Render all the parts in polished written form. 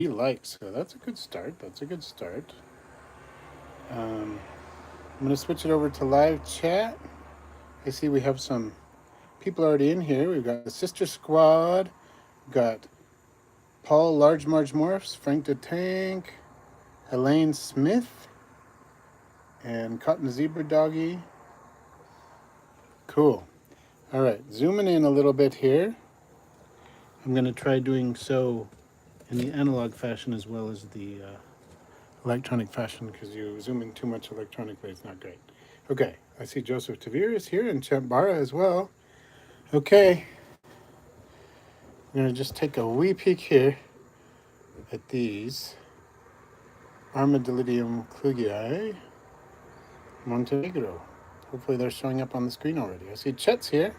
he likes. So that's a good start. That's a good start. I'm going to switch it over to live chat. I see we have some people already in here. We've got the Sister Squad. We've got Paul Large Marge Morphs, Frank the Tank, Helene Smith, and Cotton Zebra Doggy. Cool. All right, zooming in a little bit here. I'm going to try doing so in the analog fashion as well as the electronic fashion, because you zoom in too much electronically, it's not great. Okay, I see Joseph Tavir is here and Chambara as well. Okay, I'm going to just take a wee peek here at these Armadillyium Kugi, Montenegro. Hopefully they're showing up on the screen already. I see Chet's here.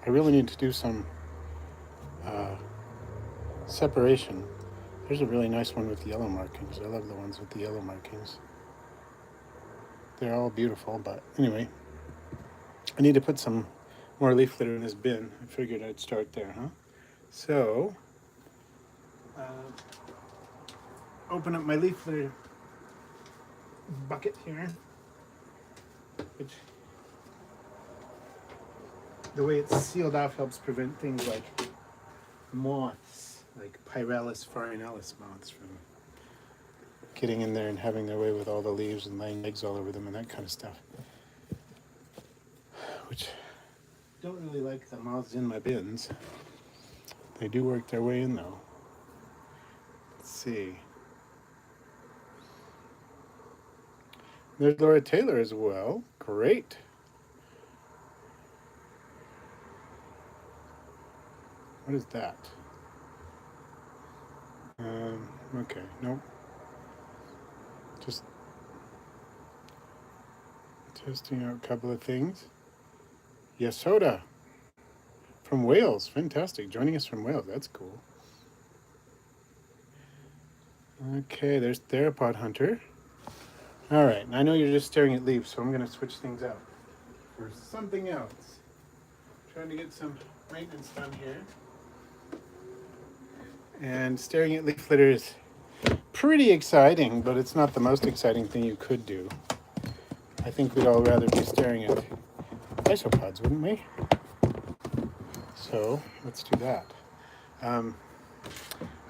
I really need to do some separation. There's a really nice one with yellow markings. I love the ones with the yellow markings. They're all beautiful, but anyway, I need to put some more leaf litter in this bin. I figured I'd start there, huh? So, open up my leaf litter bucket here, which the way it's sealed off helps prevent things like moths, like Pyralis farinalis moths, from getting in there and having their way with all the leaves and laying eggs all over them and that kind of stuff. Which don't really like the moths in my bins. They do work their way in though. Let's see. There's Laura Taylor as well. Great. What is that? Okay, nope. Just testing out a couple of things. Yasoda from Wales. Fantastic. Joining us from Wales. That's cool. Okay, there's Theropod Hunter. All right, I know you're just staring at leaves, so I'm going to switch things out for something else. Trying to get some maintenance done here. And staring at leaf litter is pretty exciting, but it's not the most exciting thing you could do. I think we'd all rather be staring at isopods, wouldn't we? So let's do that.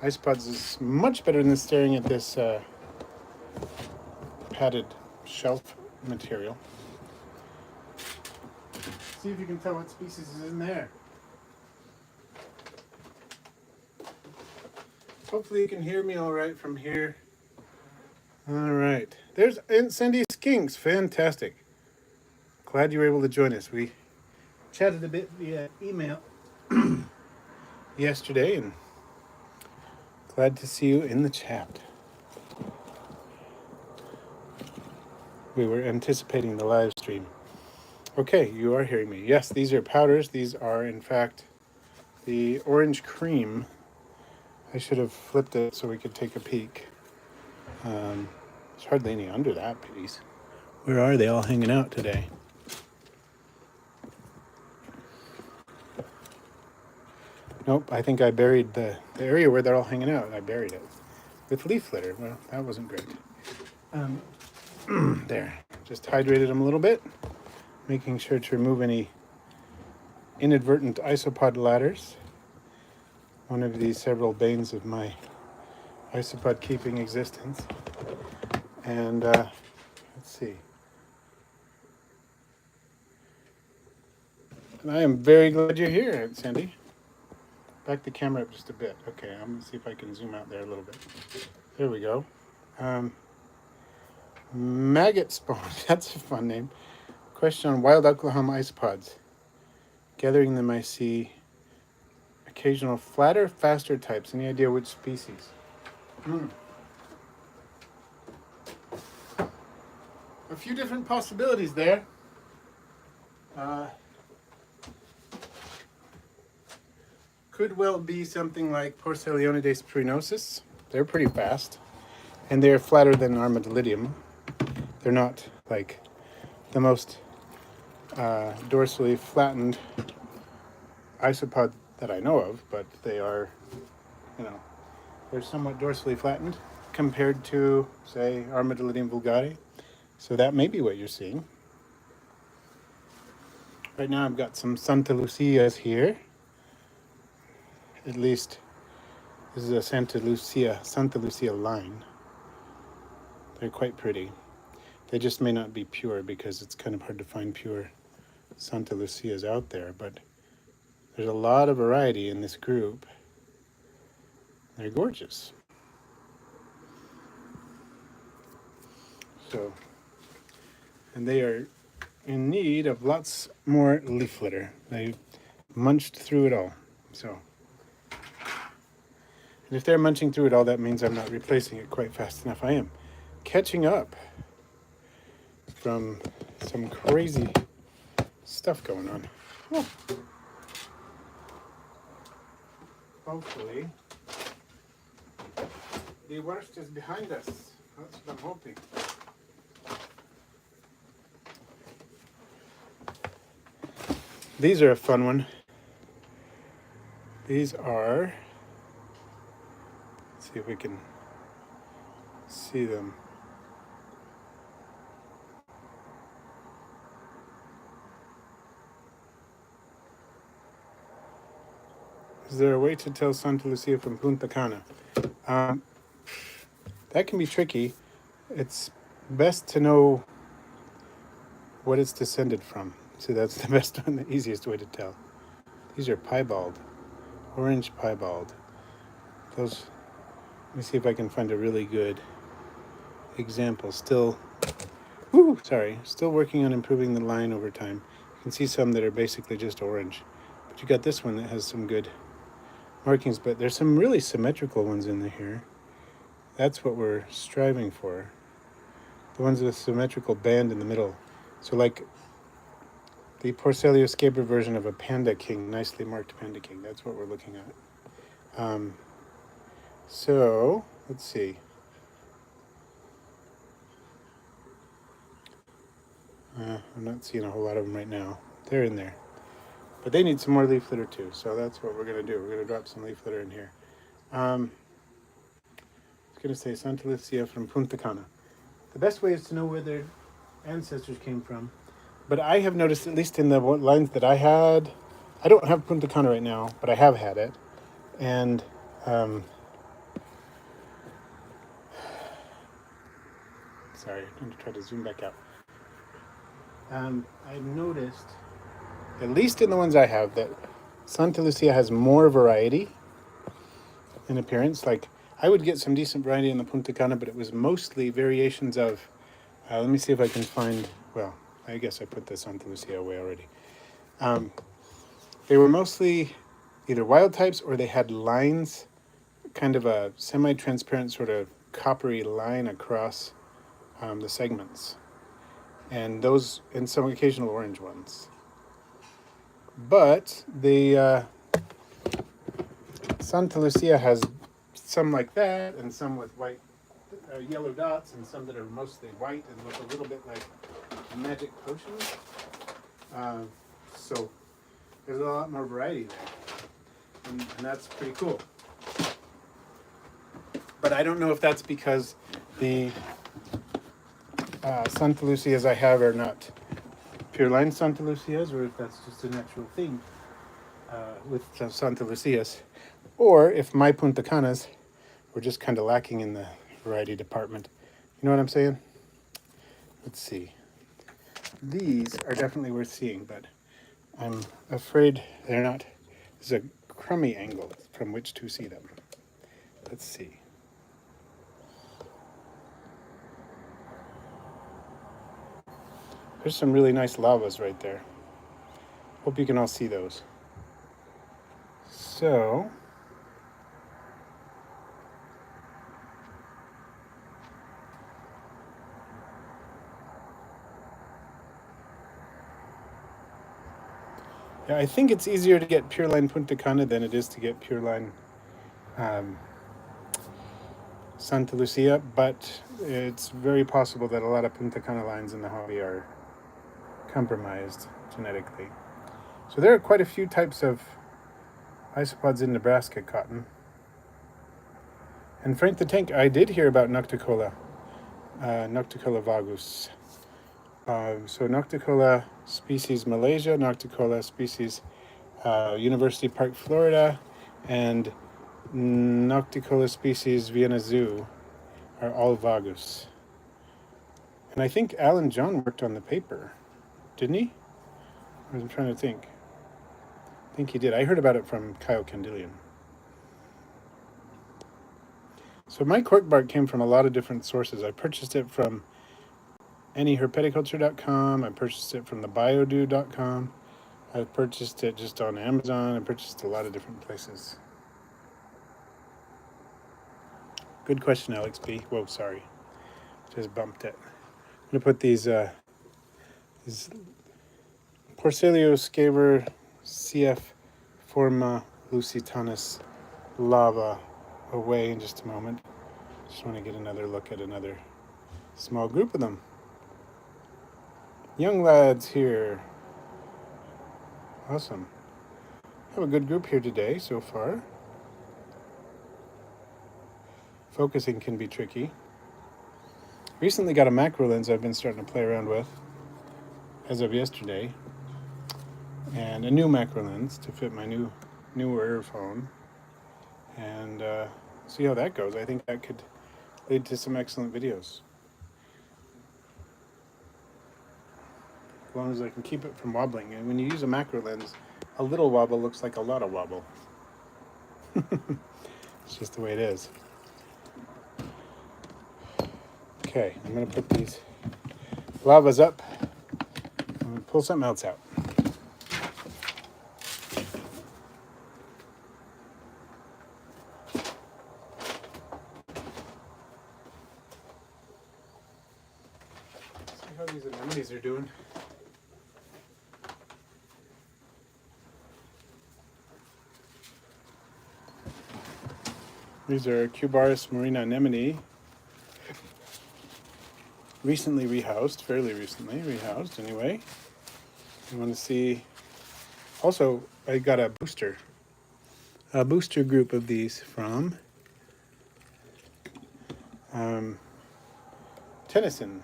Isopods is much better than staring at this padded shelf material. See if you can tell what species is in there. Hopefully you can hear me all right from here. All right. There's Cindy Skinks. Fantastic. Glad you were able to join us. We chatted a bit via email yesterday, and glad to see you in the chat. We were anticipating the live stream. Okay, you are hearing me. Yes, these are powders. These are, in fact, the orange cream. I should have flipped it so we could take a peek. There's hardly any under that piece. Where are they all hanging out today? Nope, I think I buried the area where they're all hanging out. I buried it with leaf litter. Well, that wasn't great. There, just hydrated them a little bit, making sure to remove any inadvertent isopod ladders. One of the several banes of my isopod keeping existence. And let's see. And I am very glad you're here, Sandy. Back the camera up just a bit. Okay, I'm going to see if I can zoom out there a little bit. There we go. Maggot spawn. That's a fun name. Question on wild Oklahoma isopods. Gathering them, I see occasional flatter, faster types. Any idea which species? A few different possibilities there. Could well be something like Porcelionides pruinosus. They're pretty fast, and they're flatter than Armadillyium. They're not like the most dorsally flattened isopod that I know of, but they are, They're somewhat dorsally flattened compared to, say, Armadillyium vulgare. So that may be what you're seeing. Right now I've got some Santa Lucias here. At least this is a Santa Lucia line. They're quite pretty. They just may not be pure because it's kind of hard to find pure Santa Lucias out there, but there's a lot of variety in this group. They're gorgeous. So, and they are in need of lots more leaf litter. They munched through it all. So, and if they're munching through it all, that means I'm not replacing it quite fast enough. I am catching up from some crazy stuff going on. Oh. Hopefully, the worst is behind us. That's what I'm hoping. These are a fun one. These are, let's see if we can see them. Is there a way to tell Santa Lucia from Punta Cana? That can be tricky. It's best to know what it's descended from. So that's the best one, the easiest way to tell. These are piebald, orange piebald. Those, let me see if I can find a really good example. Still working on improving the line over time. You can see some that are basically just orange. But you got this one that has some good markings, but there's some really symmetrical ones in here. That's what we're striving for. The ones with symmetrical band in the middle. So like the Porcelia scaber version of a panda king, nicely marked panda king. That's what we're looking at. So let's see. I'm not seeing a whole lot of them right now. They're in there. But they need some more leaf litter too, so that's what we're going to do. We're going to drop some leaf litter in here. I was going to say Santa Lucia from Punta Cana. The best way is to know where their ancestors came from. But I have noticed, at least in the lines that I had, I don't have Punta Cana right now, but I have had it. And sorry, I'm going to try to zoom back out. I've noticed, at least in the ones I have, that Santa Lucia has more variety in appearance. Like, I would get some decent variety in the Punta Cana, but it was mostly variations of, let me see if I can find, well, I guess I put the Santa Lucia away already. They were mostly either wild types or they had lines, kind of a semi-transparent sort of coppery line across the segments. And those, and some occasional orange ones. But the Santa Lucia has some like that, and some with white, yellow dots, and some that are mostly white and look a little bit like a magic potion. So there's a lot more variety there, and that's pretty cool. But I don't know if that's because the Santa Lucias I have are not pure line Santa Lucias, or if that's just a natural thing with Santa Lucias, or if my Punta Canas were just kind of lacking in the variety department. You know what I'm saying? Let's see. These are definitely worth seeing, but I'm afraid they're not. There's a crummy angle from which to see them. Let's see. There's some really nice lavas right there. Hope you can all see those. So, yeah, I think it's easier to get pure line Punta Cana than it is to get pure line Santa Lucia, but it's very possible that a lot of Punta Cana lines in the hobby are compromised genetically. So there are quite a few types of isopods in Nebraska cotton. And Frank the Tank, I did hear about Nocticola, Nocticola vagus. So Nocticola species Malaysia, Nocticola species University Park, Florida, and Nocticola species Vienna Zoo are all vagus. And I think Alan John worked on the paper, didn't he? I'm trying to think. I think he did. I heard about it from Kyle Candilian. So my cork bark came from a lot of different sources. I purchased it from anyherpeticulture.com. I purchased it from thebiodo.com. I purchased it just on Amazon. I purchased a lot of different places. Good question, Alex B. Whoa, sorry. Just bumped it. I'm going to put these Porcelia scaver CF Forma Lusitanus lava away in just a moment. Just want to get another look at another small group of them. Young lads here. Awesome. Have a good group here today so far. Focusing can be tricky. Recently got a macro lens I've been starting to play around with as of yesterday, and a new macro lens to fit my newer phone, and see how that goes. I think that could lead to some excellent videos, as long as I can keep it from wobbling. And when you use a macro lens, a little wobble looks like a lot of wobble. It's just the way it is. Okay, I'm going to put these lavas up and pull something else out. See how these anemones are doing. These are Cubaris marina anemone. Recently rehoused, fairly recently rehoused anyway. You want to see, also I got a booster group of these from Tennyson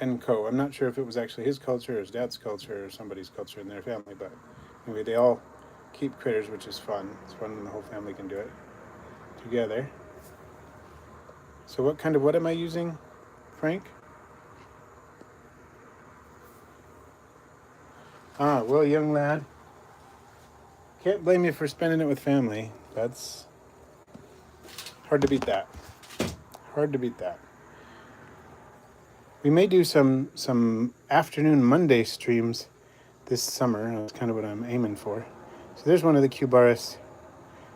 and Co. I'm not sure if it was actually his culture or his dad's culture or somebody's culture in their family, but anyway, they all keep critters, which is fun. It's fun when the whole family can do it together. So what am I using, Frank? Well, young lad, can't blame you for spending it with family. That's hard to beat that. Hard to beat that. We may do some afternoon Monday streams this summer. That's kind of what I'm aiming for. So there's one of the Cubaris.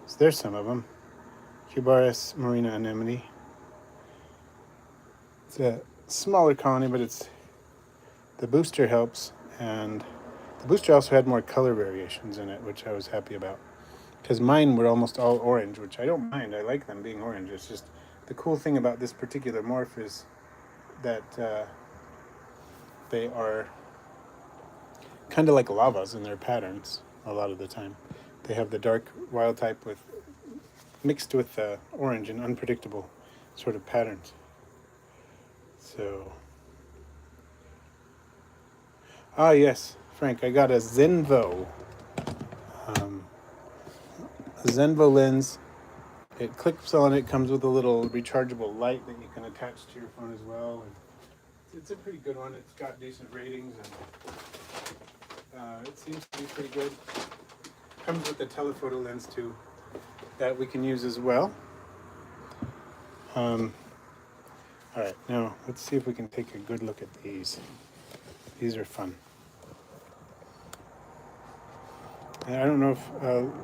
So there's some of them. Cubaris marina anemone. It's a smaller colony, but the booster helps, and the booster also had more color variations in it, which I was happy about. Because mine were almost all orange, which I don't mind. I like them being orange. It's just the cool thing about this particular morph is that they are kind of like lavas in their patterns a lot of the time. They have the dark wild type mixed with orange and unpredictable sort of patterns. So, yes, Frank, I got a Zenvo lens. It clicks on it, comes with a little rechargeable light that you can attach to your phone as well. And it's a pretty good one. It's got decent ratings, and it seems to be pretty good. Comes with a telephoto lens too that we can use as well. All right, now let's see if we can take a good look at these. These are fun. And I don't know if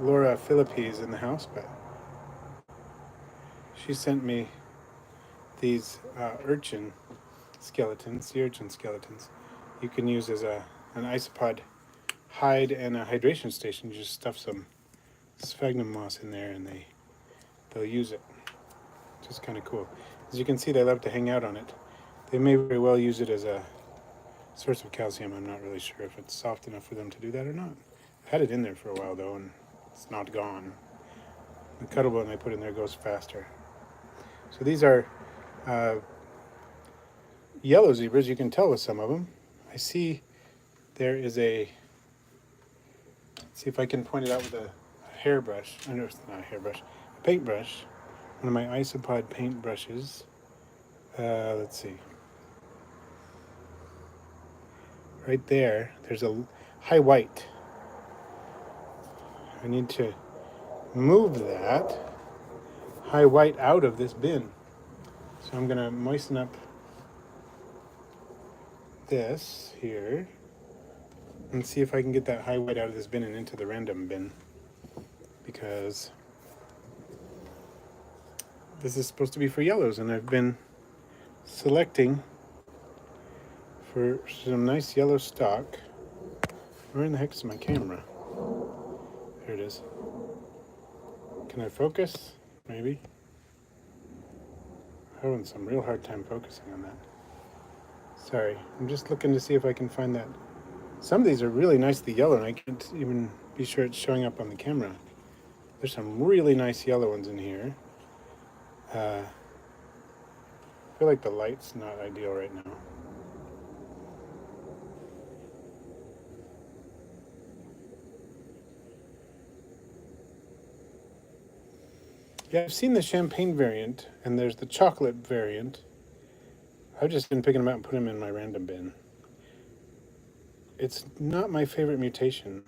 Laura Philippi is in the house, but she sent me these urchin skeletons, sea urchin skeletons. You can use as an isopod hide and a hydration station. You just stuff some sphagnum moss in there and they'll use it. Just kind of cool. As you can see, they love to hang out on it. They may very well use it as a source of calcium. I'm not really sure if it's soft enough for them to do that or not. I had it in there for a while though, and it's not gone. The cuddle bone I put in there goes faster. So these are yellow zebras. You can tell with some of them. I see there is a, let's see if I can point it out with a hairbrush. I know it's not a hairbrush, a paintbrush. One of my Isopod paint brushes. Let's see. Right there, there's a high white. I need to move that high white out of this bin. So I'm gonna moisten up this here and see if I can get that high white out of this bin and into the random bin, because this is supposed to be for yellows, and I've been selecting for some nice yellow stock. Where in the heck is my camera? There it is. Can I focus? Maybe. I'm having some real hard time focusing on that. Sorry, I'm just looking to see if I can find that. Some of these are really nicely yellow, and I can't even be sure it's showing up on the camera. There's some really nice yellow ones in here. I feel like the light's not ideal right now. Yeah, I've seen the champagne variant, and there's the chocolate variant. I've just been picking them out and putting them in my random bin. It's not my favorite mutation,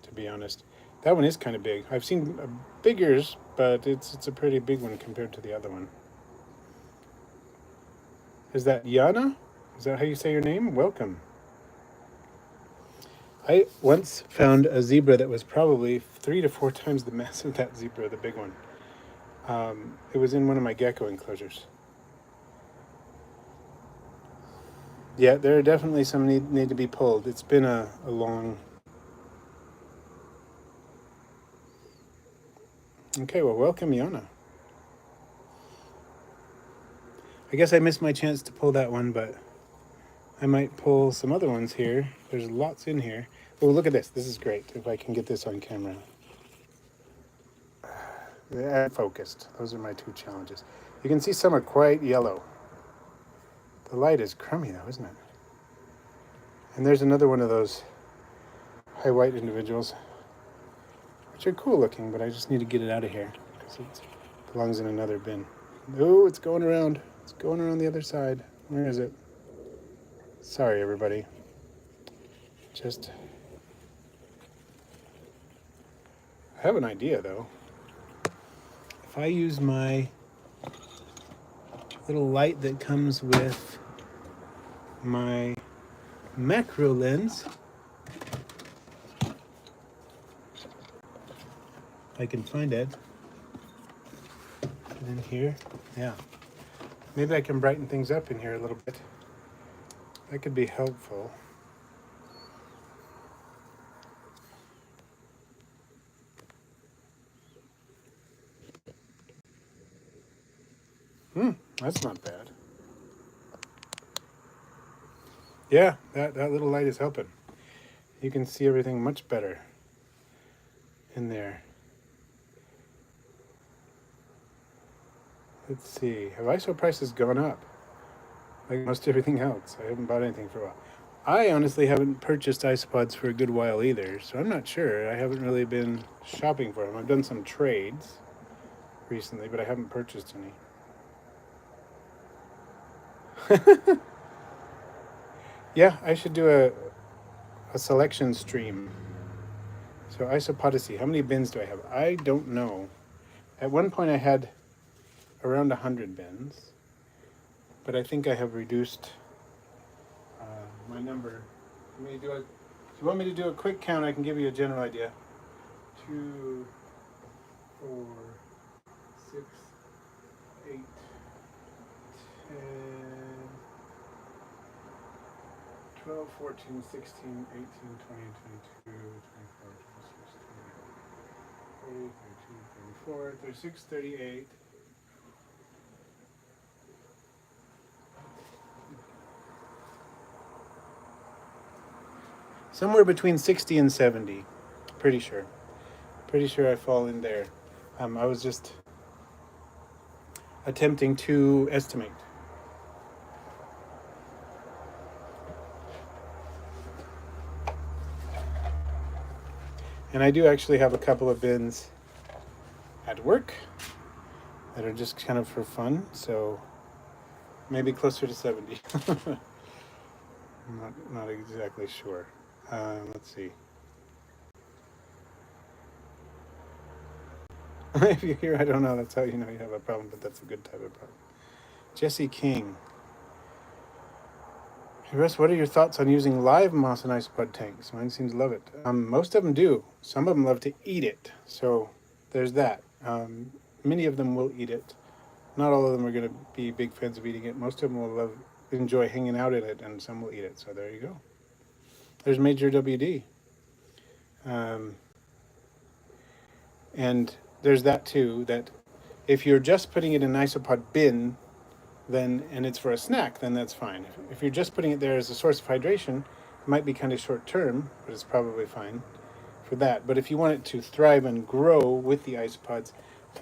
to be honest. That one is kind of big. I've seen biggers, but it's a pretty big one compared to the other one. Is that Yana? Is that how you say your name? Welcome. I once found a zebra that was probably 3 to 4 times the mass of that zebra, the big one. It was in one of my gecko enclosures. Yeah, there are definitely some need to be pulled. It's been a long... Okay, well, welcome, Yana. I guess I missed my chance to pull that one, but I might pull some other ones here. There's lots in here. Oh, look at this. This is great, if I can get this on camera. Yeah, focused. Those are my 2 challenges. You can see some are quite yellow. The light is crummy though, isn't it? And there's another one of those high white individuals, which are cool looking, but I just need to get it out of here because it belongs in another bin. Oh, it's going around. It's going around the other side. Where is it? Sorry, everybody. I have an idea though. If I use my little light that comes with my macro lens, I can find it. And in here, yeah. Maybe I can brighten things up in here a little bit. That could be helpful. That's not bad. Yeah, that little light is helping. You can see everything much better in there. Let's see. Have ISO prices gone up? Like most everything else. I haven't bought anything for a while. I honestly haven't purchased isopods for a good while either, so I'm not sure. I haven't really been shopping for them. I've done some trades recently, but I haven't purchased any. Yeah, I should do a selection stream. So isopodacy, how many bins do I have? I don't know. At one point I had around 100 bins, but I think I have reduced my number. If you want me to do a quick count, I can give you a general idea. 2, 4, 6, 8, 10, 12, 14, 16, 18, 20, 22, 24, 26, 28, 30, 32, 34, 36, 38. Somewhere between 60 and 70. Pretty sure. Pretty sure I fall in there. I was just attempting to estimate. And I do actually have a couple of bins at work that are just kind of for fun, so maybe closer to 70. I'm not exactly sure. Let's see. If you hear, I don't know, that's how you know you have a problem, but that's a good type of problem. Jesse King. Hey Russ, what are your thoughts on using live moss in isopod tanks? Mine seems to love it. Most of them do. Some of them love to eat it, so there's that. Many of them will eat it. Not all of them are going to be big fans of eating it. Most of them will enjoy hanging out in it, and some will eat it. So there you go. There's Major WD. And there's that too, that if you're just putting it in an isopod bin, then and it's for a snack, then that's fine. If you're just putting it there as a source of hydration, it might be kind of short term, but it's probably fine for that. But if you want it to thrive and grow with the isopods,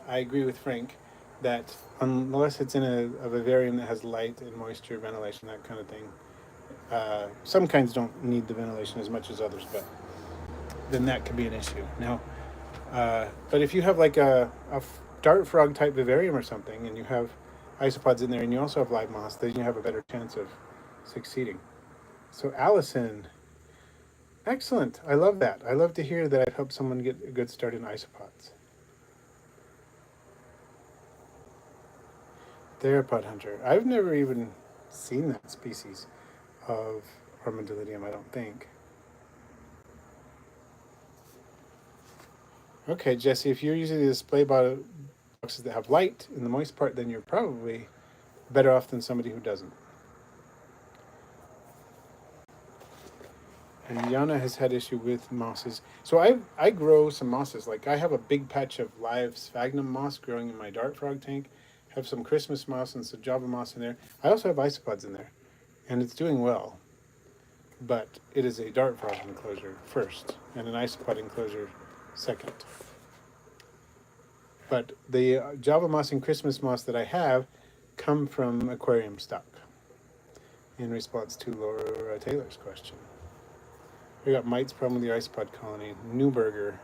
I agree with Frank that unless it's in a vivarium that has light and moisture, ventilation, that kind of thing, some kinds don't need the ventilation as much as others, but then that could be an issue. Now, but if you have like a dart frog type vivarium or something, and you have isopods in there, and you also have live moss, then you have a better chance of succeeding. So Allison, excellent. I love that. I love to hear that I've helped someone get a good start in isopods. Theropod hunter. I've never even seen that species of Armadillyium, I don't think. Okay, Jesse, if you're using the display boxes that have light in the moist part, then you're probably better off than somebody who doesn't. And Yana has had issue with mosses. So I grow some mosses. Like I have a big patch of live sphagnum moss growing in my dart frog tank. Have some Christmas moss and some Java moss in there. I also have isopods in there, and it's doing well. But it is a dart frog enclosure first, and an isopod enclosure second. But the Java moss and Christmas moss that I have come from aquarium stock, in response to Laura Taylor's question. We got mites problem with the isopod colony. Newberger.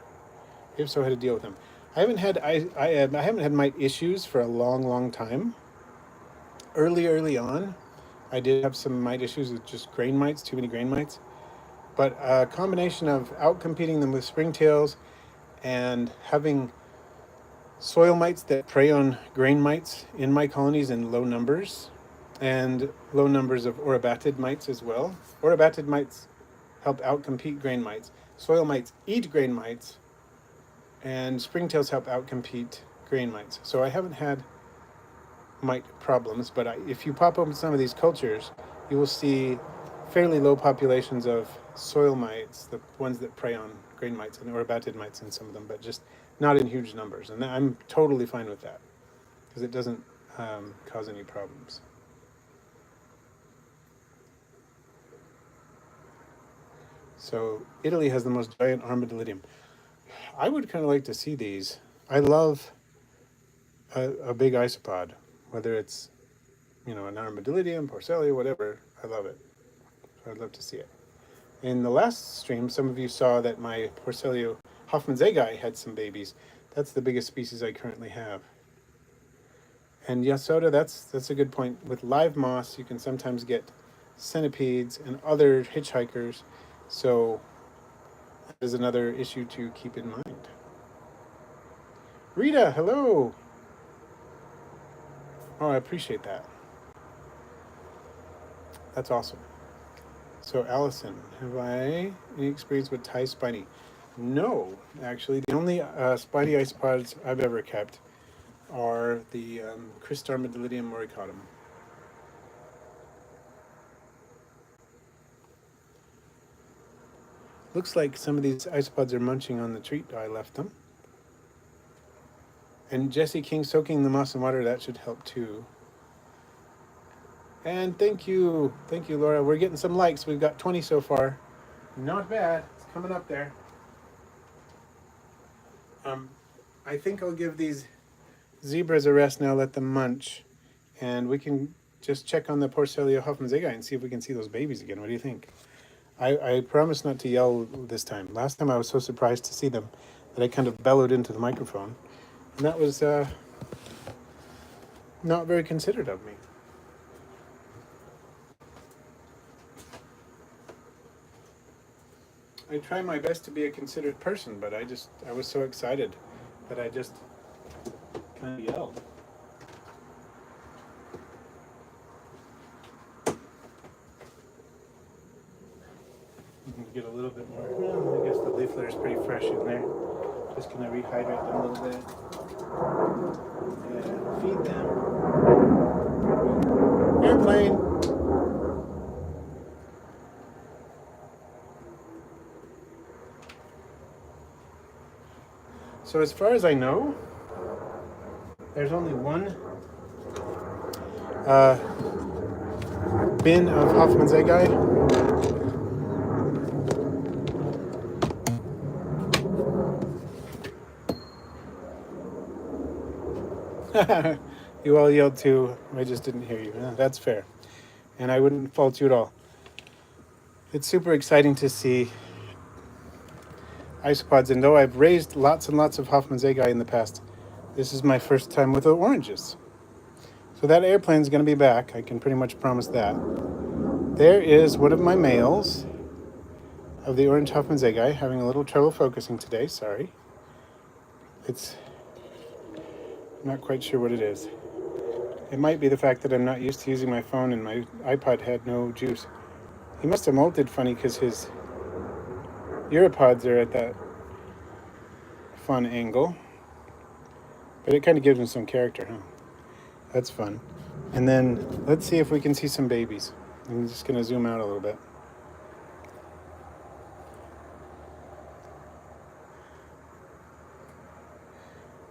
If so, how to deal with them. I haven't had mite issues for a long time. Early on, I did have some mite issues with just grain mites, too many grain mites. But a combination of outcompeting them with springtails and having soil mites that prey on grain mites in my colonies in low numbers, and low numbers of orobatid mites as well. Orobatid mites help outcompete grain mites. Soil mites eat grain mites, and springtails help outcompete grain mites. So I haven't had mite problems, but if you pop open some of these cultures, you will see fairly low populations of soil mites, the ones that prey on grain mites, and orobatid mites in some of them, but just not in huge numbers. And I'm totally fine with that, because it doesn't cause any problems. So Italy has the most giant Armadillyium. I would kind of like to see these. I love a big isopod, whether it's, an Armadillyium, Porcelia, whatever. I love it. So I'd love to see it. In the last stream, some of you saw that my Porcelia Hoffman's egg eye had some babies. That's the biggest species I currently have. And Yasoda, that's a good point. With live moss, you can sometimes get centipedes and other hitchhikers. So that is another issue to keep in mind. Rita, hello. Oh, I appreciate that. That's awesome. So Allison, have I any experience with Thai spiny? No, actually. The only spiny isopods I've ever kept are the Armadillyium moricatum. Looks like some of these isopods are munching on the treat I left them. And Jesse King soaking the moss in water, that should help too. And thank you, Laura. We're getting some likes. We've got 20 so far. Not bad. It's coming up there. I think I'll give these zebras a rest now, let them munch, and we can just check on the Porcelia Hoffman's egg eye and see if we can see those babies again. What do you think? I promise not to yell this time. Last time I was so surprised to see them that I kind of bellowed into the microphone, and that was not very considerate of me. I try my best to be a considerate person, but I was so excited that I just kind of yelled. Get a little bit more. Well, I guess the leaf litter is pretty fresh in there. Just gonna rehydrate them a little bit. And feed them. Airplane! So as far as I know, there's only one bin of Hoffman's egg eye. You all yelled too. I just didn't hear you. That's fair. And I wouldn't fault you at all. It's super exciting to see isopods, and though I've raised lots and lots of Hoffman's egg eye in the past, this is my first time with the oranges. So that airplane's going to be back. I can pretty much promise that. There is one of my males of the orange Hoffman's egg eye, having a little trouble focusing today. Sorry. I'm not quite sure what it is. It might be the fact that I'm not used to using my phone and my iPod had no juice. He must have molted funny because his uropods are at that fun angle. But it kind of gives him some character, huh? That's fun. And then let's see if we can see some babies. I'm just going to zoom out a little bit.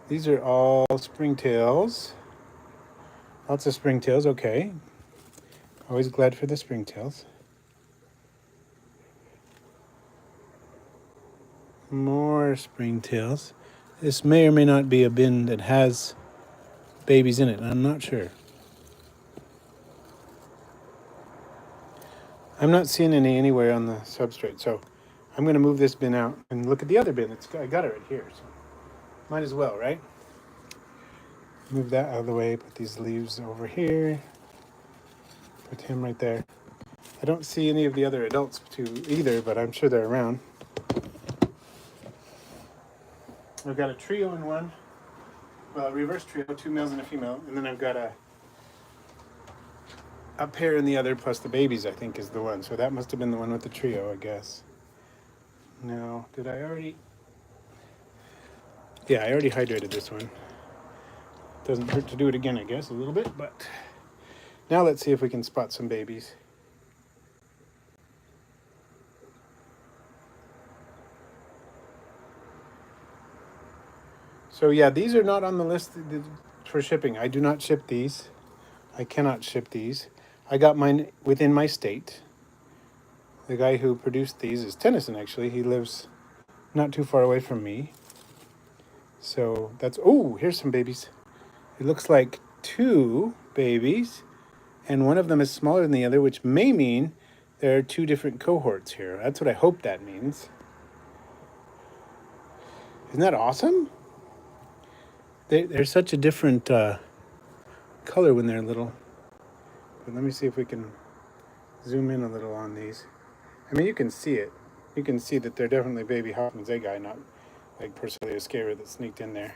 These are all springtails. Lots of springtails, okay. Always glad for the springtails. More springtails. This may or may not be a bin that has babies in it. I'm not sure. I'm not seeing any anywhere on the substrate, so I'm going to move this bin out and look at the other bin. I got it right here, so might as well, right? Move that out of the way, put these leaves over here, put him right there. I don't see any of the other adults too either, but I'm sure they're around. I've got a trio in one, well, a reverse trio, 2 males and a female, and then I've got a pair in the other, plus the babies, I think, is the one. So that must have been the one with the trio, I guess. No, did I already? Yeah, I already hydrated this one. Doesn't hurt to do it again, I guess, a little bit, but now let's see if we can spot some babies. So yeah, these are not on the list for shipping. I do not ship these. I cannot ship these. I got mine within my state. The guy who produced these is Tennyson, actually. He lives not too far away from me. So that's, oh, here's some babies. It looks like 2 babies, and one of them is smaller than the other, which may mean there are 2 different cohorts here. That's what I hope that means. Isn't that awesome? They're such a different color when they're little. But let me see if we can zoom in a little on these. I mean, you can see it. You can see that they're definitely baby Hoffman's egg eye, not like Porcelia scara that sneaked in there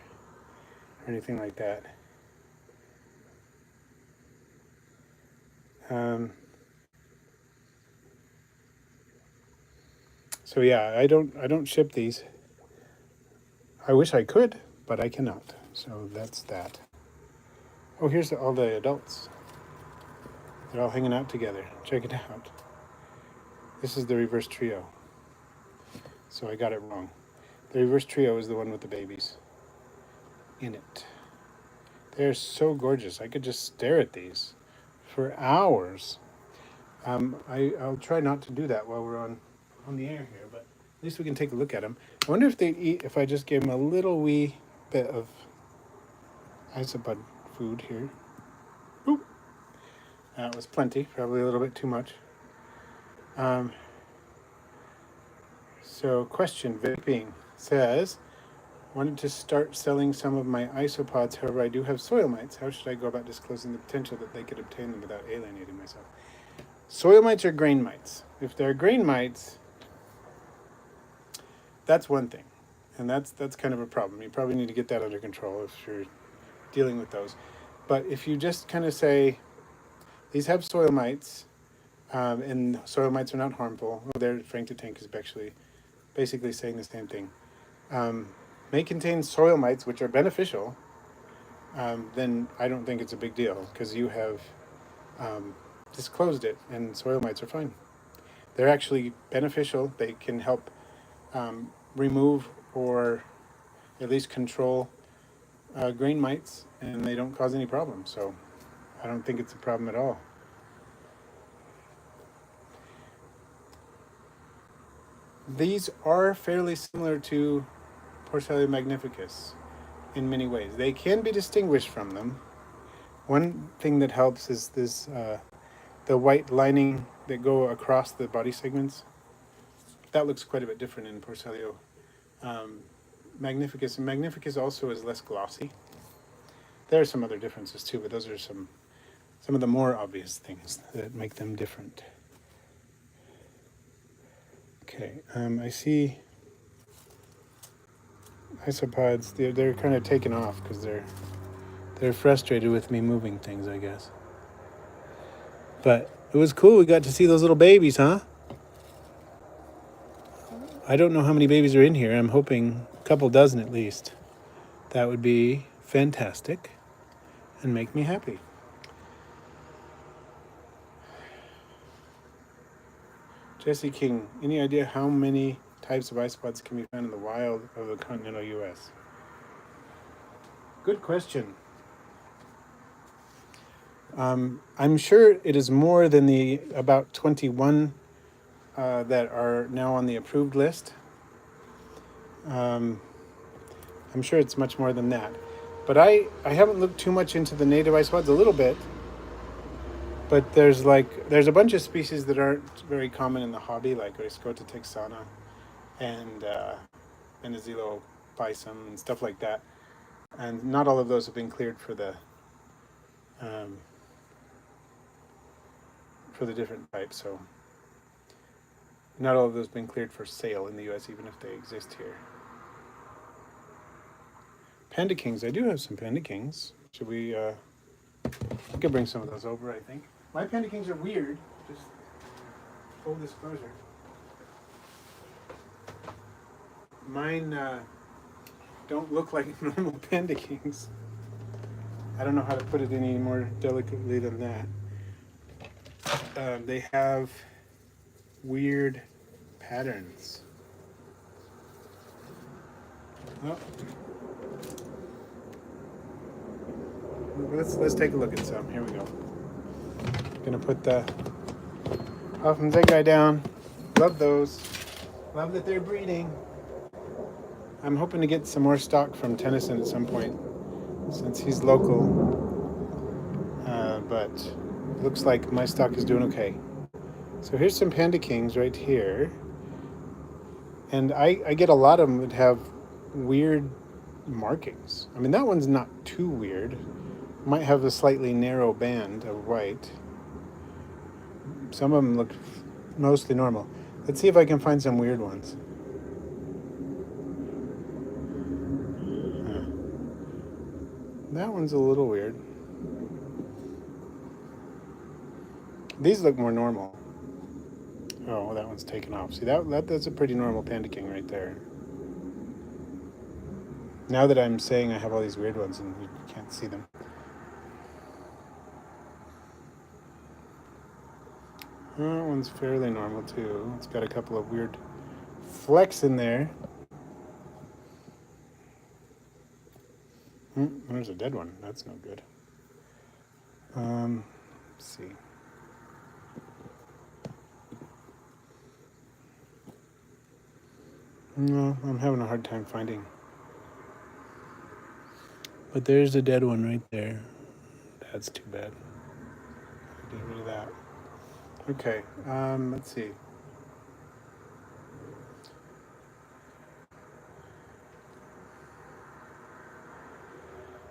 or anything like that. So yeah, I don't ship these. I wish I could, but I cannot. So that's that. Oh, here's all the adults. They're all hanging out together. Check it out. This is the reverse trio. So I got it wrong. The reverse trio is the one with the babies in it. They're so gorgeous. I could just stare at these for hours. I'll try not to do that while we're on the air here, but at least we can take a look at them. I wonder if they eat if I just gave them a little wee bit of isopod food here. Oop. That was plenty, probably a little bit too much. So question, vaping says, wanted to start selling some of my isopods, however I do have soil mites. How should I go about disclosing the potential that they could obtain them without alienating myself? Soil mites are grain mites. If they're grain mites, that's one thing. And that's kind of a problem. You probably need to get that under control if you're dealing with those. But if you just kind of say, these have soil mites, and soil mites are not harmful. Well, there, Frank the Tank is actually basically saying the same thing. May contain soil mites, which are beneficial, then I don't think it's a big deal because you have disclosed it, and soil mites are fine. They're actually beneficial. They can help remove or at least control grain mites, and they don't cause any problems. So I don't think it's a problem at all. These are fairly similar to Porcelia magnificus in many ways. They can be distinguished from them. One thing that helps is this the white lining that go across the body segments. That looks quite a bit different in Porcelia magnificus. And magnificus also is less glossy. There are some other differences too, but those are some of the more obvious things that make them different. Okay, I see isopods. They're kind of taken off because they're frustrated with me moving things, I guess. But it was cool. We got to see those little babies, huh? I don't know how many babies are in here. I'm hoping a couple dozen at least. That would be fantastic and make me happy. Jesse King, any idea how many types of isopods can be found in the wild of the continental U.S.? Good question. I'm sure it is more than the about 21 that are now on the approved list. I'm sure it's much more than that. But I haven't looked too much into the native isopods, a little bit. But there's a bunch of species that aren't very common in the hobby, like Oiscota texana and Venezuela-pisum and stuff like that. And not all of those have been cleared for the different types. So not all of those have been cleared for sale in the U.S., even if they exist here. Panda Kings. I do have some Panda Kings. Should we... I could bring some of those over, I think. My Panda Kings are weird. Just full disclosure. Mine don't look like normal Panda Kings. I don't know how to put it any more delicately than that. They have weird patterns. Oh. Let's take a look at some. Here we go. Gonna put the Hoffman's egg guy down. Love those. Love that they're breeding. I'm hoping to get some more stock from Tennyson at some point, since he's local. But it looks like my stock is doing okay. So here's some Panda Kings right here. And I get a lot of them that have weird markings. I mean, that one's not too weird. Might have a slightly narrow band of white. Some of them look mostly normal. Let's see if I can find some weird ones. That one's a little weird. These look more normal. Oh, well, that one's taken off. See, that's a pretty normal Panda King right there. Now that I'm saying I have all these weird ones and you can't see them. That one's fairly normal too. It's got a couple of weird flecks in there. There's a dead one. That's no good. Let's see. No, I'm having a hard time finding. But there's a dead one right there. That's too bad. Get rid of that. Okay, let's see.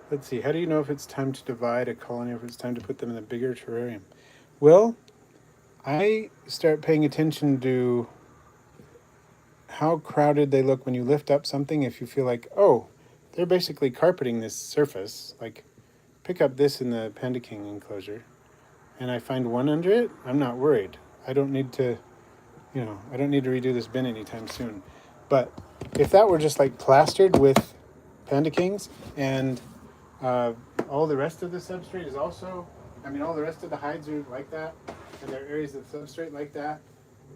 Let's see, how do you know if it's time to divide a colony or if it's time to put them in a bigger terrarium? Well, I start paying attention to how crowded they look when you lift up something. If you feel like, oh, they're basically carpeting this surface, like pick up this in the Panda King enclosure, and I find one under it, I'm not worried. I don't need to, I don't need to redo this bin anytime soon. But if that were just like plastered with Panda Kings and all the rest of the substrate is also, all the rest of the hides are like that, and there are areas of substrate like that,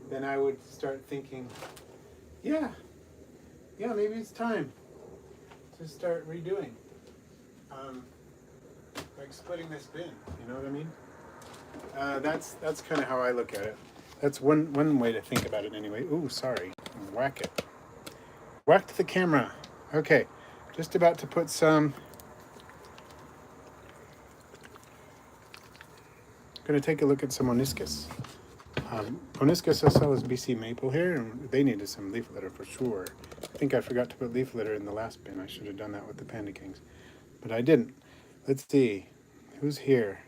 then I would start thinking, yeah, maybe it's time to start redoing. Like splitting this bin, you know what I mean? That's kind of how I look at it. That's one way to think about it anyway. Ooh, sorry. Whack it. Whacked the camera. Okay, just about to put some. Going to take a look at some Oniscus. Oniscus ocellus BC maple here, and they needed some leaf litter for sure. I think I forgot to put leaf litter in the last bin. I should have done that with the Panda Kings, but I didn't. Let's see, who's here?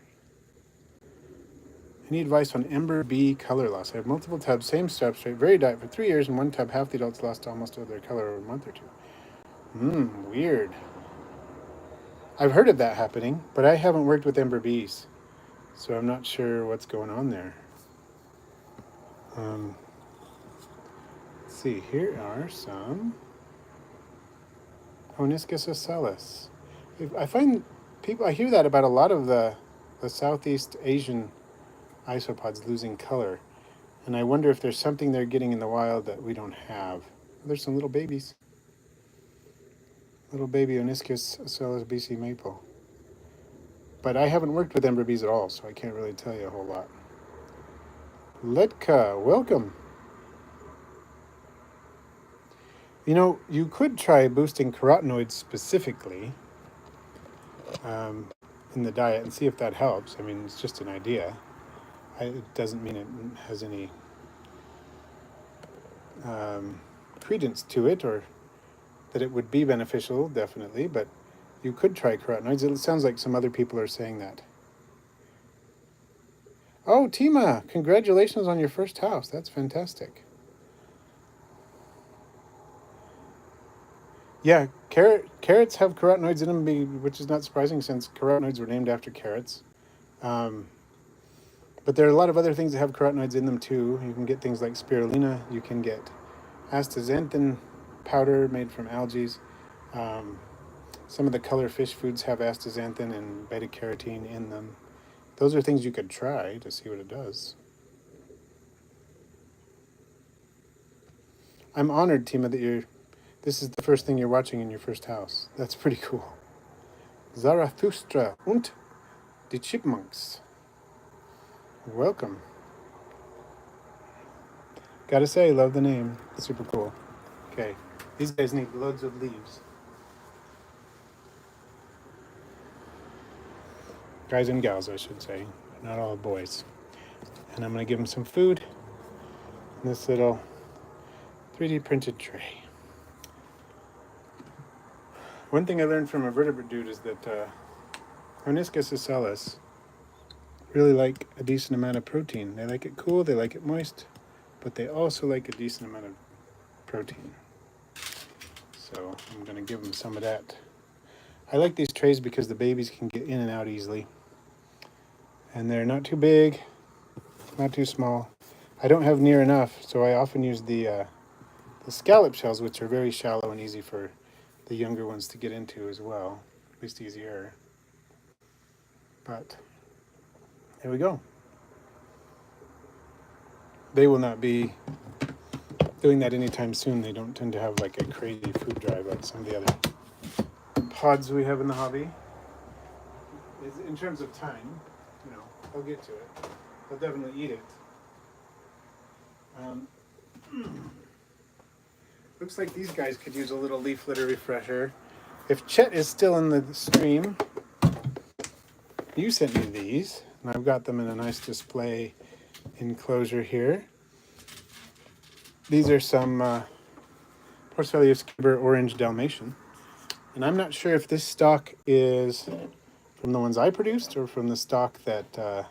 I need advice on Ember B color loss. I have multiple tubs, same substrate, very diet for 3 years. In one tub, half the adults lost almost all their color over a month or two. Weird. I've heard of that happening, but I haven't worked with Ember Bees, so I'm not sure what's going on there. Let's see, here are some Oniscus ocellus. I find I hear that about a lot of the Southeast Asian isopods losing color. And I wonder if there's something they're getting in the wild that we don't have. There's some little babies. Little baby Oniscus ocellus BC maple. But I haven't worked with Ember Bees at all, so I can't really tell you a whole lot. Letka, welcome. You could try boosting carotenoids specifically in the diet and see if that helps. It's just an idea. It doesn't mean it has any credence to it or that it would be beneficial, definitely, but you could try carotenoids. It sounds like some other people are saying that. Oh, Tima, congratulations on your first house. That's fantastic. Yeah, carrots have carotenoids in them, which is not surprising since carotenoids were named after carrots. But there are a lot of other things that have carotenoids in them too. You can get things like spirulina. You can get astaxanthin powder made from algae. Some of the color fish foods have astaxanthin and beta-carotene in them. Those are things you could try to see what it does. I'm honored, Tima, that this is the first thing you're watching in your first house. That's pretty cool. Zarathustra und die Chipmunks. Welcome. Gotta say, love the name. Super cool. Okay, these guys need loads of leaves. Guys and gals, I should say. Not all boys. And I'm going to give them some food in this little 3D printed tray. One thing I learned from a vertebrate dude is that Oniscus ocellus really like a decent amount of protein. They like it cool, they like it moist, but they also like a decent amount of protein. So I'm going to give them some of that. I like these trays because the babies can get in and out easily. And they're not too big, not too small. I don't have near enough, so I often use the scallop shells, which are very shallow and easy for the younger ones to get into as well, at least easier. But there we go. They will not be doing that anytime soon. They don't tend to have like a crazy food drive like some of the other pods we have in the hobby. In terms of time, they'll get to it. They'll definitely eat it. Looks like these guys could use a little leaf litter refresher. if Chet is still in the stream, you sent me these, and I've got them in a nice display enclosure here. These are some Porcelia orange Dalmatian, and I'm not sure if this stock is from the ones I produced or from the stock that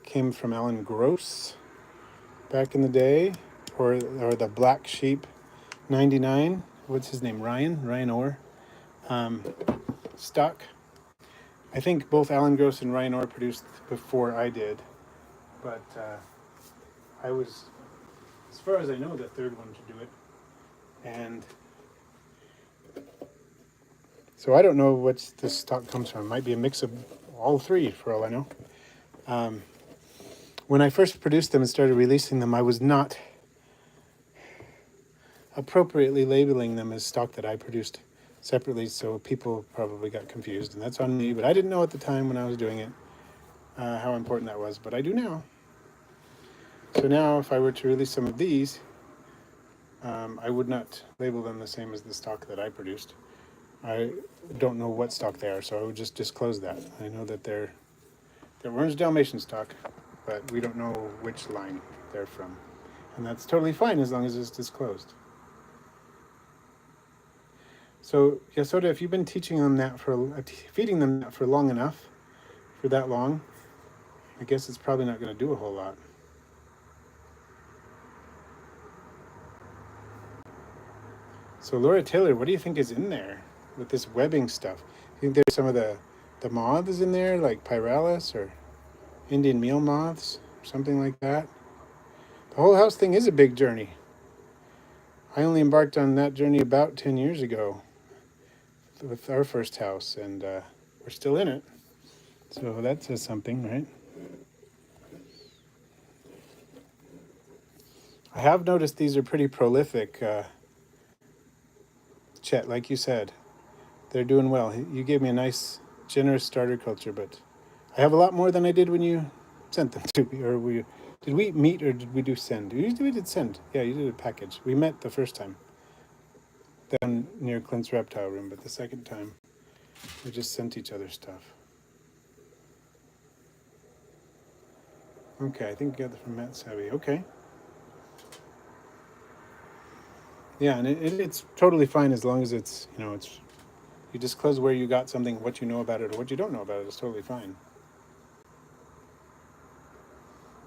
came from Alan Gross back in the day, or the Black Sheep 99. What's his name? Ryan Orr stock. I think both Alan Gross and Ryan Orr produced before I did, but I was, as far as I know, the third one to do it. And so I don't know what this stock comes from. It might be a mix of all three, for all I know. When I first produced them and started releasing them, I was not appropriately labeling them as stock that I produced separately, so people probably got confused, and that's on me. But I didn't know at the time when I was doing it how important that was, but I do now. So now if I were to release some of these, I would not label them the same as the stock that I produced. I don't know what stock they are, so I would just disclose that. I know that they're orange Dalmatian stock, but we don't know which line they're from. And that's totally fine as long as it's disclosed. So, Yasoda, if you've been teaching them that feeding them that for long enough, for that long, I guess it's probably not going to do a whole lot. So, Laura Taylor, what do you think is in there with this webbing stuff? You think there's some of the moths in there, like Pyralis or Indian meal moths, or something like that? The whole house thing is a big journey. I only embarked on that journey about 10 years ago with our first house, and we're still in it. So that says something, right? I have noticed these are pretty prolific, Chet, like you said. They're doing well. You gave me a nice, generous starter culture, but I have a lot more than I did when you sent them to me. Or did we meet or did we do send? We did send. Yeah, you did a package. We met the first time down near Clint's reptile room, but the second time we just sent each other stuff. Okay, I think we got that from Matt Savvy. Okay. Yeah, and it's totally fine as long as it's, you disclose where you got something, what you know about it, or what you don't know about it is totally fine.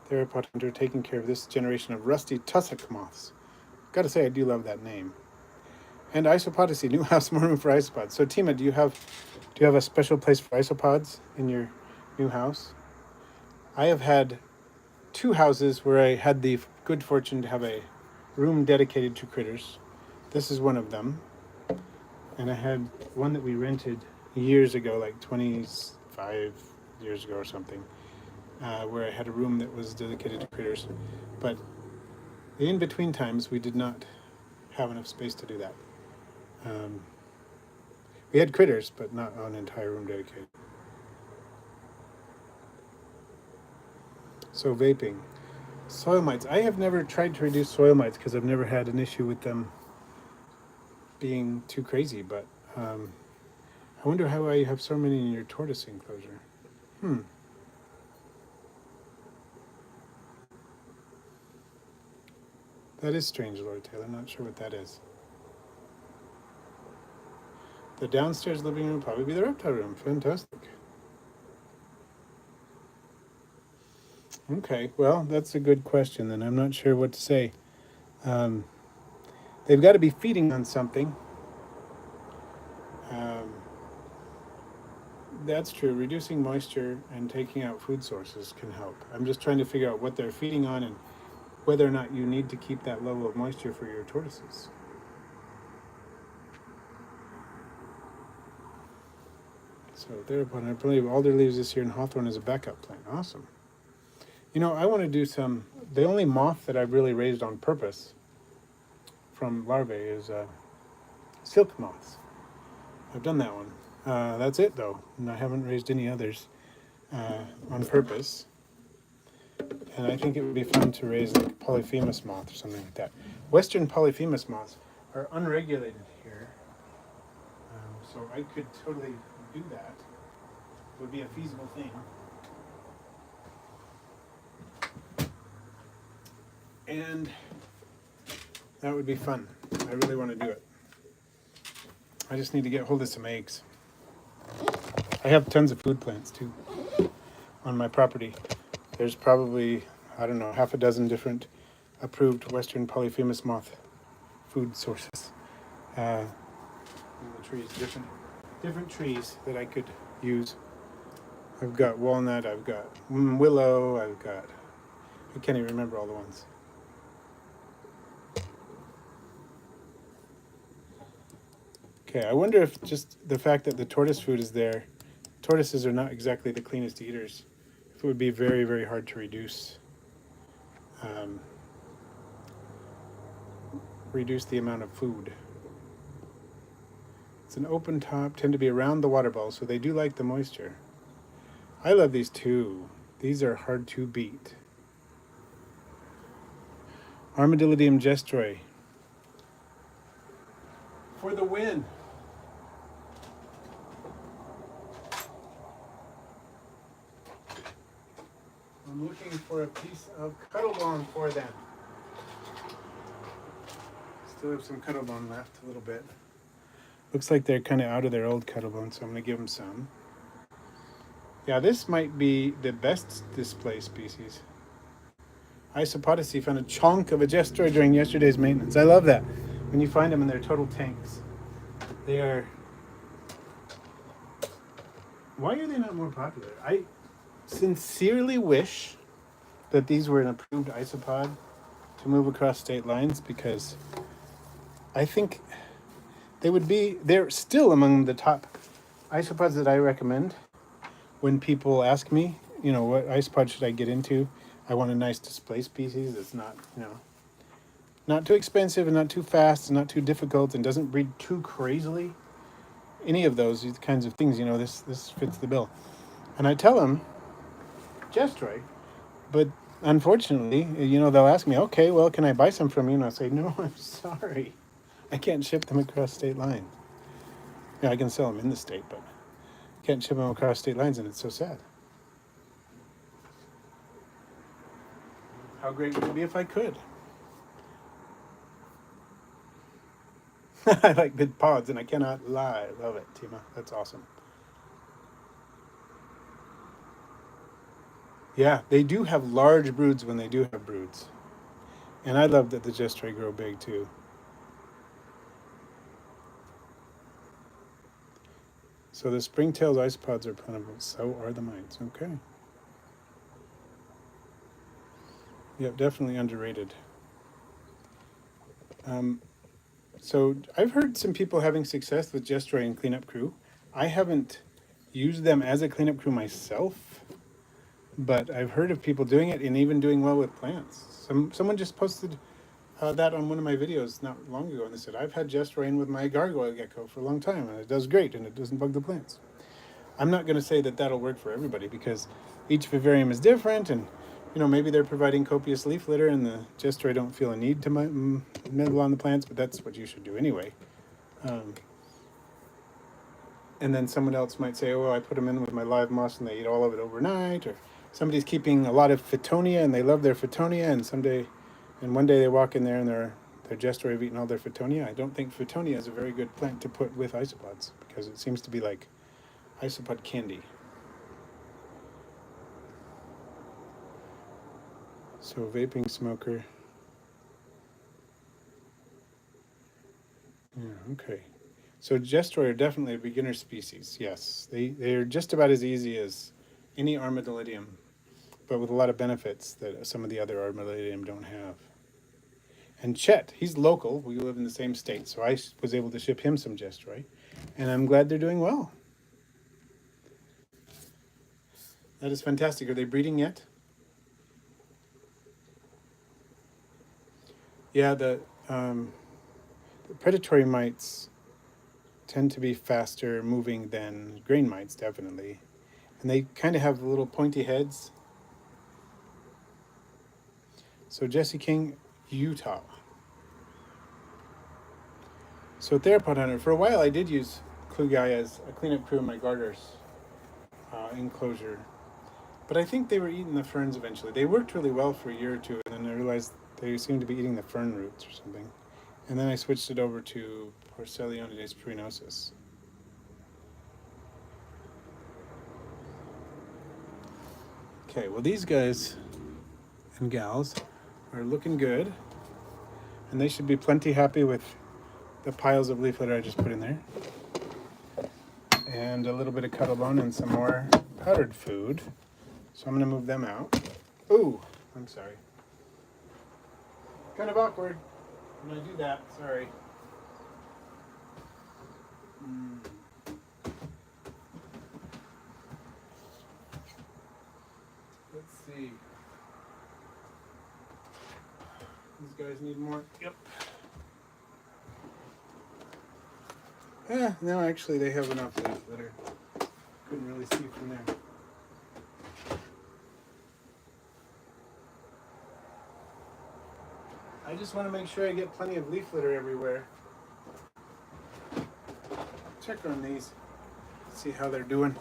Theropod hunter taking care of this generation of rusty tussock moths. Gotta say, I do love that name. And Isopod, new house Mormon for isopods. So Tima, do you have a special place for isopods in your new house? I have had 2 houses where I had the good fortune to have a room dedicated to critters. This is one of them. And I had one that we rented years ago, like 25 years ago or something, where I had a room that was dedicated to critters. But the in-between times, we did not have enough space to do that. We had critters, but not an entire room dedicated. So vaping. Soil mites. I have never tried to reduce soil mites because I've never had an issue with them being too crazy, but I wonder how you have so many in your tortoise enclosure. That is strange, Laura Taylor. Not sure what that is. The downstairs living room would probably be the reptile room. Fantastic. Okay, well, that's a good question, then. I'm not sure what to say. They've got to be feeding on something. That's true. Reducing moisture and taking out food sources can help. I'm just trying to figure out what they're feeding on and whether or not you need to keep that level of moisture for your tortoises. So thereupon, I believe alder leaves this year and hawthorn as a backup plant. Awesome. I want to do the only moth that I've really raised on purpose from larvae is silk moths. I've done that one. That's it, though. And I haven't raised any others on purpose. And I think it would be fun to raise like a polyphemus moth or something like that. Western polyphemus moths are unregulated here. So I could totally do that. It would be a feasible thing. And that would be fun. I really want to do it. I just need to get hold of some eggs. I have tons of food plants too on my property. There's probably, I don't know, half a dozen different approved Western polyphemus moth food sources. In the trees, different trees that I could use. I've got walnut, I've got willow, I can't even remember all the ones. Okay, I wonder if just the fact that the tortoise food is there, tortoises are not exactly the cleanest eaters, if it would be very, very hard to reduce the amount of food. It's an open top, tend to be around the water bowl, so they do like the moisture. I love these too. These are hard to beat. Armadillyium gestroi. For the win. I'm looking for a piece of cuddle bone for them. Still have some cuddle bone left, a little bit. Looks like they're kind of out of their old cuddle bone, so I'm going to give them some. Yeah, this might be the best display species. Isopod found a chunk of a gestroi during yesterday's maintenance. I love that. When you find them in their total tanks. They are... Why are they not more popular? I sincerely wish that these were an approved isopod to move across state lines, because I think they're still among the top isopods that I recommend when people ask me, what isopod should I get into? I want a nice display species that's not, not too expensive and not too fast and not too difficult and doesn't breed too crazily. Any of those kinds of things, this fits the bill. And I tell them, gestroi, but unfortunately, they'll ask me, okay, well, can I buy some from you? And I'll say, no, I'm sorry. I can't ship them across state lines. I can sell them in the state, but I can't ship them across state lines, and it's so sad. How great would it be if I could? I like big pods, and I cannot lie. I love it, Tima. That's awesome. Yeah, they do have large broods when they do have broods. And I love that the gestroi grow big, too. So the springtailed isopods are plentiful. So are the mites. Okay. Yep, definitely underrated. So I've heard some people having success with gestroi and cleanup crew. I haven't used them as a cleanup crew myself, but I've heard of people doing it and even doing well with plants. Someone just posted that on one of my videos not long ago, and they said, I've had gestroi in with my gargoyle gecko for a long time, and it does great, and it doesn't bug the plants. I'm not going to say that that'll work for everybody, because each vivarium is different, and maybe they're providing copious leaf litter and the gestroi don't feel a need to nibble on the plants, but that's what you should do anyway. And then someone else might say, oh, I put them in with my live moss and they eat all of it overnight, or somebody's keeping a lot of Fittonia and they love their Fittonia, and one day they walk in there and their gestroi have eaten all their Fittonia. I don't think Fittonia is a very good plant to put with isopods, because it seems to be like isopod candy. So vaping smoker. Yeah, okay. So gestroi are definitely a beginner species, yes. They're just about as easy as any Armadillyium, but with a lot of benefits that some of the other Armadillyium don't have. And Chet, he's local. We live in the same state, so I was able to ship him some gestroi, and I'm glad they're doing well. That is fantastic. Are they breeding yet? Yeah, the predatory mites tend to be faster moving than grain mites, definitely. And they kind of have little pointy heads. So Jesse King, Utah. So Theropod Hunter, for a while I did use Kugi as a cleanup crew in my garter's enclosure. But I think they were eating the ferns eventually. They worked really well for a year or two, and then I realized they seemed to be eating the fern roots or something. And then I switched it over to Porcelia pruinosis. Okay, well these guys and gals are looking good, and they should be plenty happy with the piles of leaf litter I just put in there. And a little bit of cuddle bone and some more powdered food. So I'm going to move them out. Ooh, I'm sorry. Kind of awkward when I do that, sorry. Let's see. These guys need more. Yep. No, actually they have enough leaf litter. Couldn't really see from there. I just want to make sure I get plenty of leaf litter everywhere. Check on these. See how they're doing.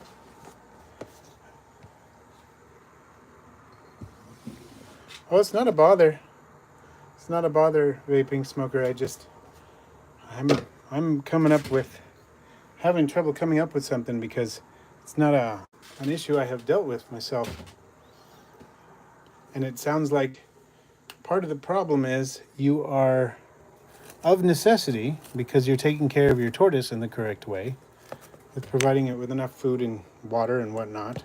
Oh, it's not a bother. It's not a bother, vaping smoker. I'm coming up with, having trouble coming up with something because it's not an issue I have dealt with myself. And it sounds like part of the problem is you are, of necessity, because you're taking care of your tortoise in the correct way, with providing it with enough food and water and whatnot,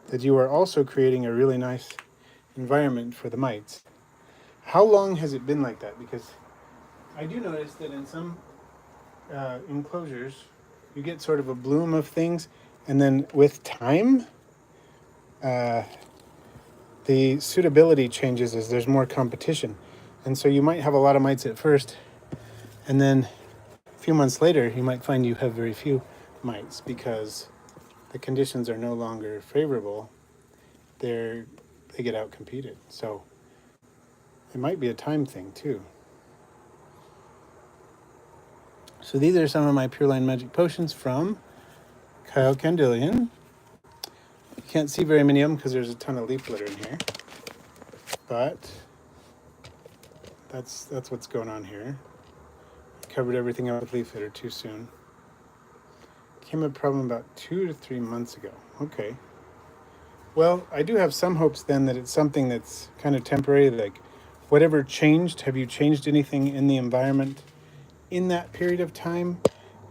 that you are also creating a really nice environment for the mites. How long has it been like that? Because I do notice that in some enclosures, you get sort of a bloom of things, and then with time, the suitability changes as there's more competition. And so you might have a lot of mites at first, and then a few months later, you might find you have very few mites because the conditions are no longer favorable. They get out competed. So it might be a time thing too. So these are some of my Pure Line Magic Potions from Kyle Candillion. You can't see very many of them because there's a ton of leaf litter in here. But that's what's going on here. I covered everything up with leaf litter too soon. Came up a problem about 2 to 3 months ago. Okay. Well, I do have some hopes then that it's something that's kind of temporary, like whatever changed, have you changed anything in the environment in that period of time?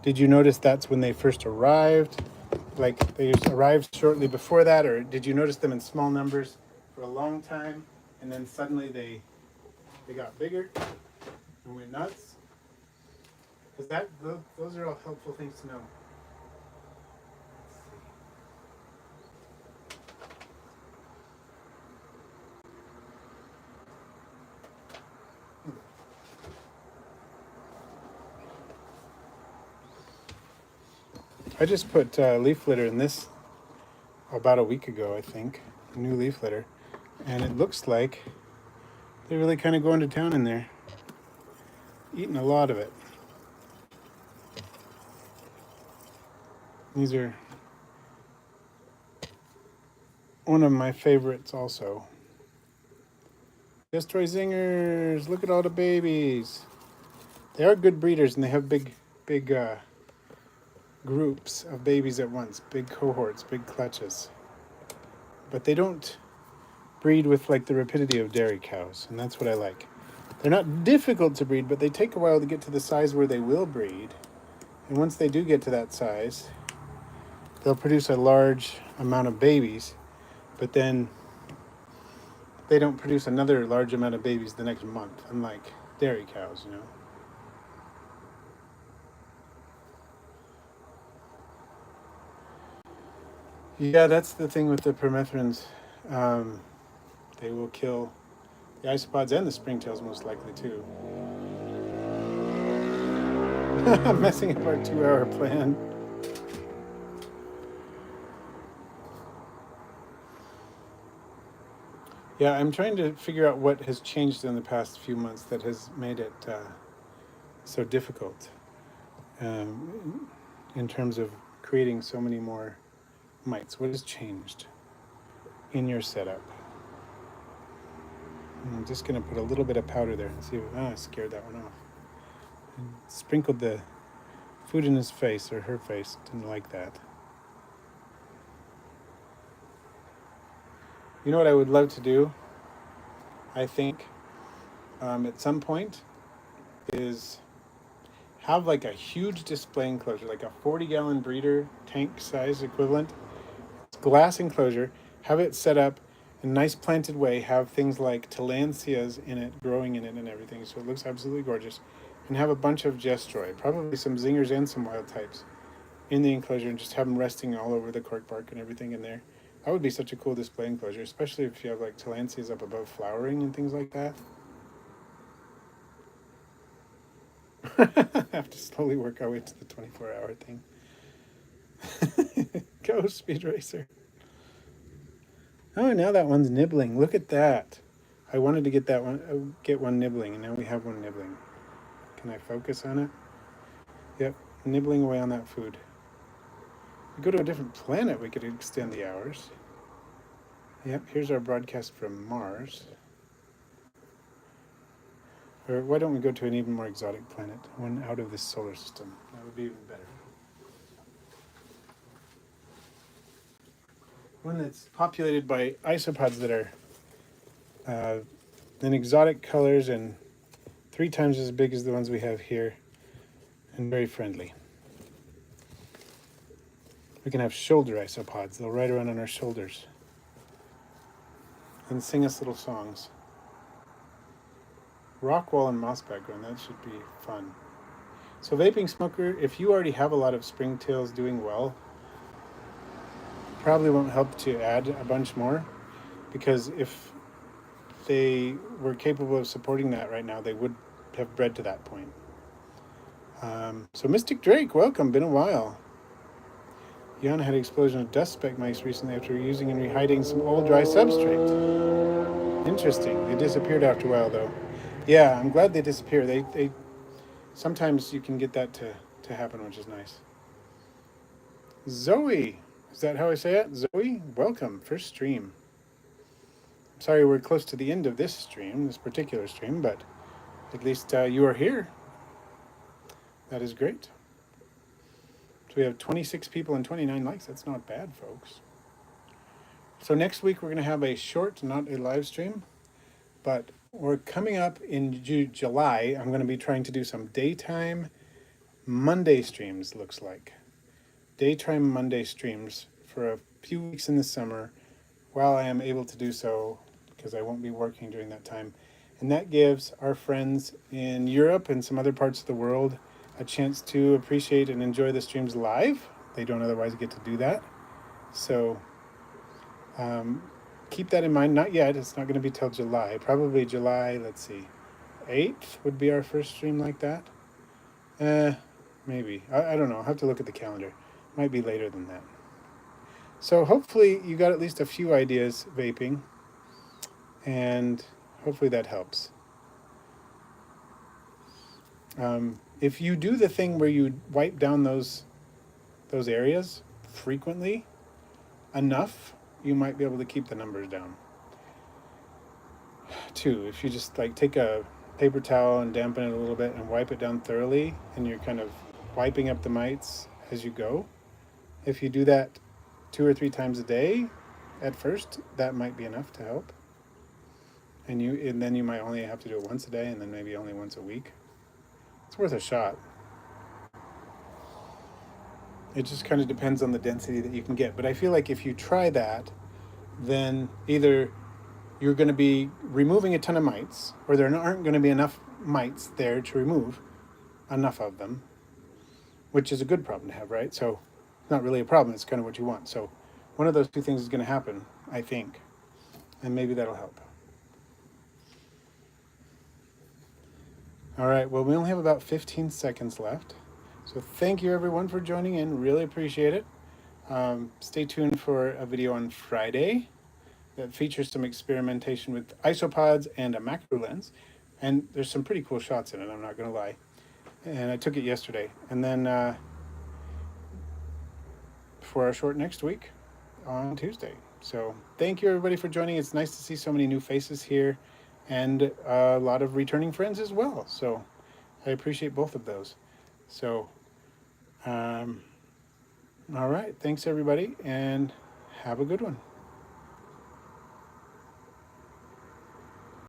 Did you notice that's when they first arrived? Like they arrived shortly before that, or did you notice them in small numbers for a long time and then suddenly they got bigger and went nuts? Because those are all helpful things to know. I just put leaf litter in this about a week ago, I think. New leaf litter. And it looks like they're really kind of going to town in there. Eating a lot of it. These are one of my favorites also. Destroy zingers! Look at all the babies. They are good breeders and they have big groups of babies at once, big cohorts, big clutches. But they don't breed with like the rapidity of dairy cows, and that's what I like. They're not difficult to breed, but they take a while to get to the size where they will breed. And once they do get to that size, they'll produce a large amount of babies, but then they don't produce another large amount of babies the next month, unlike dairy cows, you know. Yeah, that's the thing with the permethrins. They will kill the isopods and the springtails most likely too. I'm messing up our 2-hour plan. Yeah, I'm trying to figure out what has changed in the past few months that has made it so difficult. in terms of creating so many more mites? What has changed in your setup? And I'm just going to put a little bit of powder there and see if I scared that one off. And sprinkled the food in his face or her face. Didn't like that. You know what I would love to do? I think at some point is have like a huge display enclosure, like a 40-gallon breeder tank size equivalent, glass enclosure, have it set up in a nice planted way, have things like tillandsias in it, growing in it and everything, so it looks absolutely gorgeous, and have a bunch of gestroi, probably some zingers and some wild types, in the enclosure, and just have them resting all over the cork bark and everything in there. That would be such a cool display enclosure, especially if you have like tillandsias up above flowering and things like that. I have to slowly work our way to the 24-hour thing. Go, Speed Racer. Oh, now that one's nibbling. Look at that. I wanted to get that one, get one nibbling, and now we have one nibbling. Can I focus on it? Yep, nibbling away on that food. If we go to a different planet, we could extend the hours. Yep, here's our broadcast from Mars. Or why don't we go to an even more exotic planet, one out of this solar system? That would be even better. One that's populated by isopods that are in exotic colors and 3 times as big as the ones we have here, and very friendly. We can have shoulder isopods. They'll ride around on our shoulders and sing us little songs. Rock wall and moss background, that should be fun. So vaping smoker, if you already have a lot of springtails doing well, probably won't help to add a bunch more, because if they were capable of supporting that right now, they would have bred to that point. So Mystic Drake, welcome, been a while. Yana had an explosion of dust speck mice recently after using and rehiding some old dry substrate. Interesting. They disappeared after a while though. Yeah, I'm glad they disappear. They sometimes you can get that to happen, which is nice. Zoe, is that how I say it? Zoe, welcome, first stream. Sorry we're close to the end of this stream, this particular stream, but at least you are here. That is great. So we have 26 people and 29 likes. That's not bad, folks. So next week we're going to have a short, not a live stream, but we're coming up in July. I'm going to be trying to do some daytime Monday streams, looks like. Daytime Monday streams for a few weeks in the summer while I am able to do so, because I won't be working during that time. And that gives our friends in Europe and some other parts of the world a chance to appreciate and enjoy the streams live. They don't otherwise get to do that. So keep that in mind. Not yet. It's not going to be till July. Probably July, let's see, 8th would be our first stream like that. Maybe. I don't know. I'll have to look at the calendar. Might be later than that. So hopefully you got at least a few ideas vaping, and hopefully that helps. If you do the thing where you wipe down those areas frequently enough, you might be able to keep the numbers down. Too, if you just like take a paper towel and dampen it a little bit and wipe it down thoroughly, and you're kind of wiping up the mites as you go. If you do that 2 or 3 times a day at first, that might be enough to help. And then you might only have to do it once a day, and then maybe only once a week. It's worth a shot. It just kind of depends on the density that you can get. But I feel like if you try that, then either you're going to be removing a ton of mites, or there aren't going to be enough mites there to remove enough of them, which is a good problem to have, right? So it's not really a problem. It's kind of what you want. So one of those 2 things is going to happen, I think, and maybe that'll help. All right, well, we only have about 15 seconds left. So thank you, everyone, for joining in. Really appreciate it. Stay tuned for a video on Friday that features some experimentation with isopods and a macro lens. And there's some pretty cool shots in it, I'm not going to lie. And I took it yesterday. And then for our short next week on Tuesday. So thank you everybody for joining. It's nice to see so many new faces here and a lot of returning friends as well. So I appreciate both of those. So, all right. Thanks everybody and have a good one.